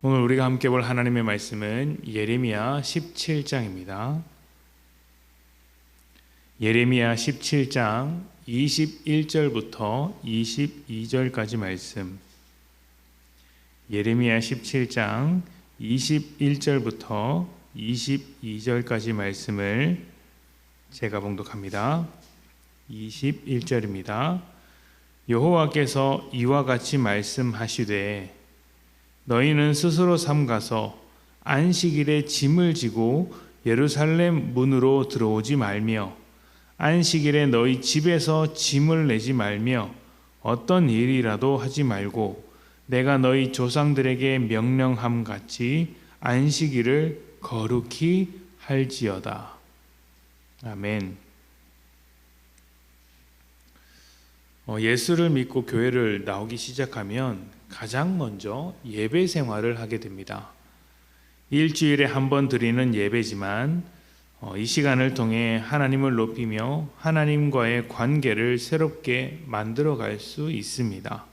오늘 우리가 함께 볼 하나님의 말씀은 예레미야 17장입니다. 예레미야 17장 21절부터 22절까지 말씀. 예레미야 17장 21절부터 22절까지 말씀을 제가 봉독합니다. 21절입니다. 여호와께서 이와 같이 말씀하시되 너희는 스스로 삼가서 안식일에 짐을 지고 예루살렘 문으로 들어오지 말며 안식일에 너희 집에서 짐을 내지 말며 어떤 일이라도 하지 말고 내가 너희 조상들에게 명령함 같이 안식일을 거룩히 할지어다. 아멘. 예수를 믿고 교회를 나오기 시작하면 가장 먼저 예배 생활을 하게 됩니다. 일주일에 한 번 드리는 예배지만 이 시간을 통해 하나님을 높이며 하나님과의 관계를 새롭게 만들어갈 수 있습니다.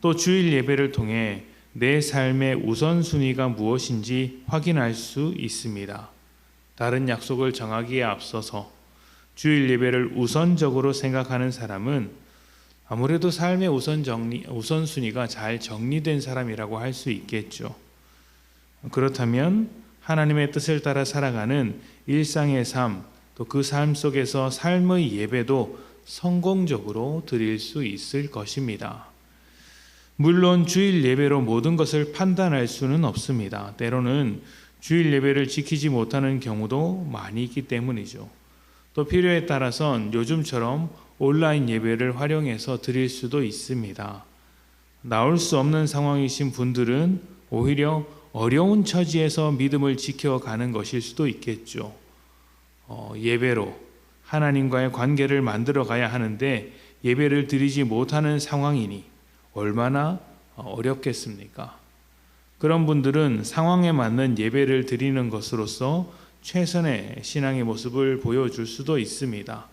또 주일 예배를 통해 내 삶의 우선순위가 무엇인지 확인할 수 있습니다. 다른 약속을 정하기에 앞서서 주일 예배를 우선적으로 생각하는 사람은 아무래도 삶의 우선순위가 잘 정리된 사람이라고 할 수 있겠죠. 그렇다면 하나님의 뜻을 따라 살아가는 일상의 삶, 또 그 삶 속에서 삶의 예배도 성공적으로 드릴 수 있을 것입니다. 물론 주일 예배로 모든 것을 판단할 수는 없습니다. 때로는 주일 예배를 지키지 못하는 경우도 많이 있기 때문이죠. 또 필요에 따라선 요즘처럼 온라인 예배를 활용해서 드릴 수도 있습니다. 나올 수 없는 상황이신 분들은 오히려 어려운 처지에서 믿음을 지켜가는 것일 수도 있겠죠. 예배로 하나님과의 관계를 만들어 가야 하는데 예배를 드리지 못하는 상황이니 얼마나 어렵겠습니까? 그런 분들은 상황에 맞는 예배를 드리는 것으로서 최선의 신앙의 모습을 보여줄 수도 있습니다.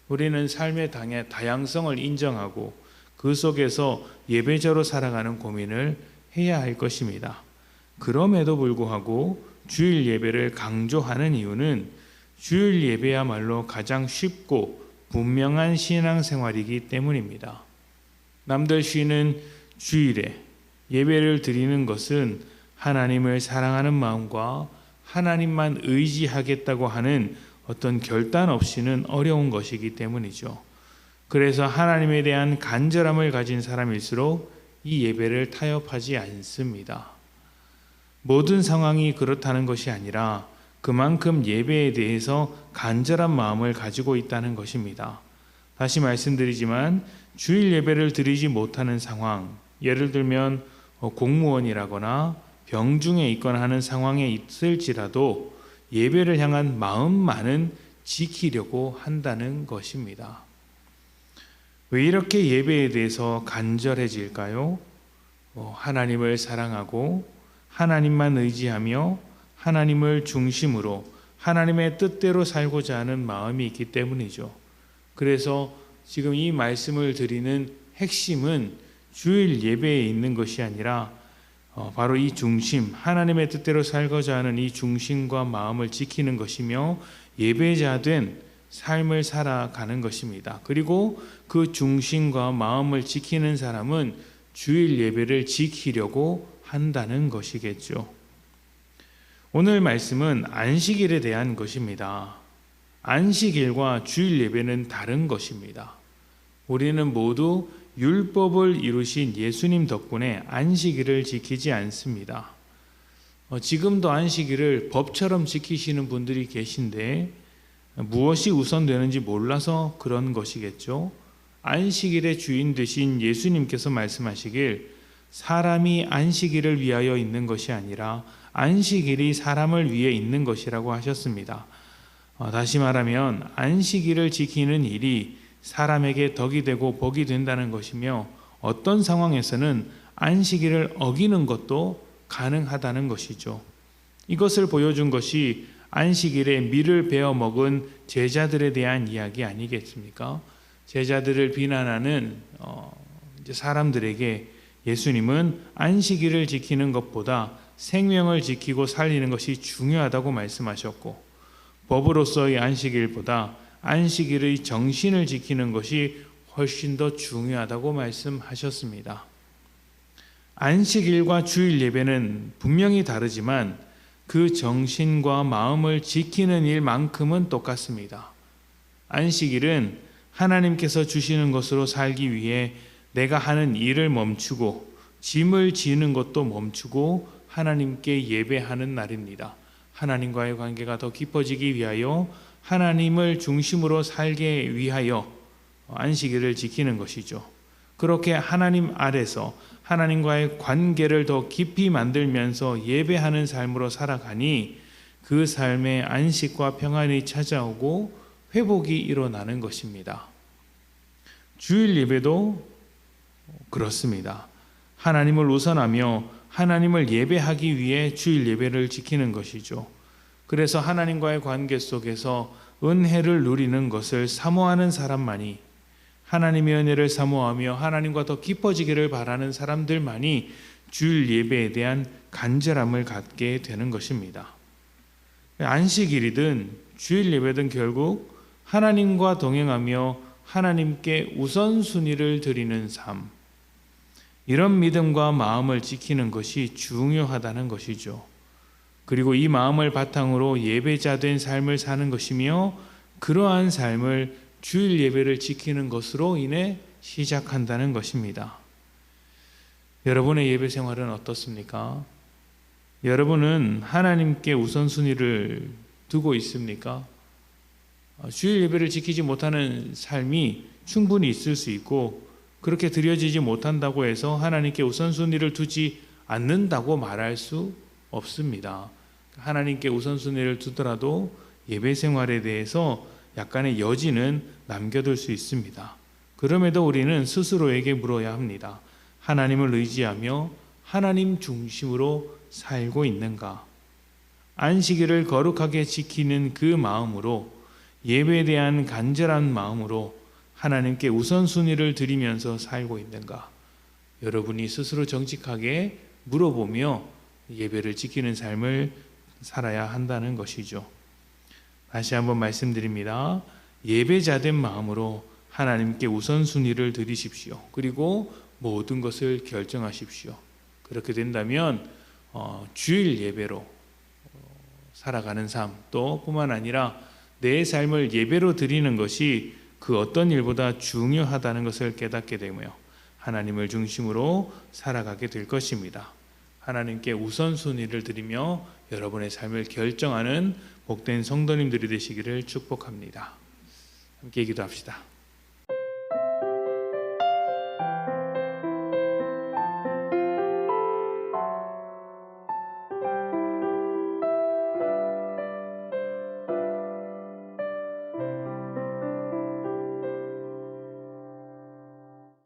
우리는 삶의 다양성을 인정하고 그 속에서 예배자로 살아가는 고민을 해야 할 것입니다. 그럼에도 불구하고 주일 예배를 강조하는 이유는 주일 예배야말로 가장 쉽고 분명한 신앙생활이기 때문입니다. 남들 쉬는 주일에 예배를 드리는 것은 하나님을 사랑하는 마음과 하나님만 의지하겠다고 하는 어떤 결단 없이는 어려운 것이기 때문이죠. 그래서 하나님에 대한 간절함을 가진 사람일수록 이 예배를 타협하지 않습니다. 모든 상황이 그렇다는 것이 아니라 그만큼 예배에 대해서 간절한 마음을 가지고 있다는 것입니다. 다시 말씀드리지만 주일 예배를 드리지 못하는 상황, 예를 들면 공무원이라거나 병중에 있거나 하는 상황에 있을지라도 예배를 향한 마음만은 지키려고 한다는 것입니다. 왜 이렇게 예배에 대해서 간절해질까요? 하나님을 사랑하고 하나님만 의지하며 하나님을 중심으로 하나님의 뜻대로 살고자 하는 마음이 있기 때문이죠. 그래서 지금 이 말씀을 드리는 핵심은 주일 예배에 있는 것이 아니라 바로 이 중심, 하나님의 뜻대로 살고자 하는 이 중심과 마음을 지키는 것이며 예배자된 삶을 살아가는 것입니다. 그리고 그 중심과 마음을 지키는 사람은 주일 예배를 지키려고 한다는 것이겠죠. 오늘 말씀은 안식일에 대한 것입니다. 안식일과 주일 예배는 다른 것입니다. 우리는 모두 율법을 이루신 예수님 덕분에 안식일을 지키지 않습니다. 지금도 안식일을 법처럼 지키시는 분들이 계신데 무엇이 우선되는지 몰라서 그런 것이겠죠. 안식일의 주인 되신 예수님께서 말씀하시길 사람이 안식일을 위하여 있는 것이 아니라 안식일이 사람을 위해 있는 것이라고 하셨습니다. 다시 말하면 안식일을 지키는 일이 사람에게 덕이 되고 복이 된다는 것이며 어떤 상황에서는 안식일을 어기는 것도 가능하다는 것이죠. 이것을 보여준 것이 안식일에 밀을 베어 먹은 제자들에 대한 이야기 아니겠습니까? 제자들을 비난하는 사람들에게 예수님은 안식일을 지키는 것보다 생명을 지키고 살리는 것이 중요하다고 말씀하셨고, 법으로서의 안식일보다 안식일의 정신을 지키는 것이 훨씬 더 중요하다고 말씀하셨습니다. 안식일과 주일 예배는 분명히 다르지만 그 정신과 마음을 지키는 일만큼은 똑같습니다. 안식일은 하나님께서 주시는 것으로 살기 위해 내가 하는 일을 멈추고 짐을 지는 것도 멈추고 하나님께 예배하는 날입니다. 하나님과의 관계가 더 깊어지기 위하여 하나님을 중심으로 살게 위하여 안식일을 지키는 것이죠. 그렇게 하나님 아래서 하나님과의 관계를 더 깊이 만들면서 예배하는 삶으로 살아가니 그 삶에 안식과 평안이 찾아오고 회복이 일어나는 것입니다. 주일 예배도 그렇습니다. 하나님을 우선하며 하나님을 예배하기 위해 주일 예배를 지키는 것이죠. 그래서 하나님과의 관계 속에서 은혜를 누리는 것을 사모하는 사람만이, 하나님의 은혜를 사모하며 하나님과 더 깊어지기를 바라는 사람들만이 주일 예배에 대한 간절함을 갖게 되는 것입니다. 안식일이든 주일 예배든 결국 하나님과 동행하며 하나님께 우선순위를 드리는 삶, 이런 믿음과 마음을 지키는 것이 중요하다는 것이죠. 그리고 이 마음을 바탕으로 예배자 된 삶을 사는 것이며, 그러한 삶을 주일 예배를 지키는 것으로 인해 시작한다는 것입니다. 여러분의 예배 생활은 어떻습니까? 여러분은 하나님께 우선순위를 두고 있습니까? 주일 예배를 지키지 못하는 삶이 충분히 있을 수 있고, 그렇게 드려지지 못한다고 해서 하나님께 우선순위를 두지 않는다고 말할 수 없습니다. 하나님께 우선순위를 두더라도 예배 생활에 대해서 약간의 여지는 남겨둘 수 있습니다. 그럼에도 우리는 스스로에게 물어야 합니다. 하나님을 의지하며 하나님 중심으로 살고 있는가? 안식일을 거룩하게 지키는 그 마음으로, 예배에 대한 간절한 마음으로 하나님께 우선순위를 드리면서 살고 있는가? 여러분이 스스로 정직하게 물어보며 예배를 지키는 삶을 살아야 한다는 것이죠. 다시 한번 말씀드립니다. 예배자된 마음으로 하나님께 우선순위를 드리십시오. 그리고 모든 것을 결정하십시오. 그렇게 된다면 주일 예배로 살아가는 삶, 또 뿐만 아니라 내 삶을 예배로 드리는 것이 그 어떤 일보다 중요하다는 것을 깨닫게 되며 하나님을 중심으로 살아가게 될 것입니다. 하나님께 우선순위를 드리며 여러분의 삶을 결정하는 복된 성도님들이 되시기를 축복합니다. 함께 기도합시다.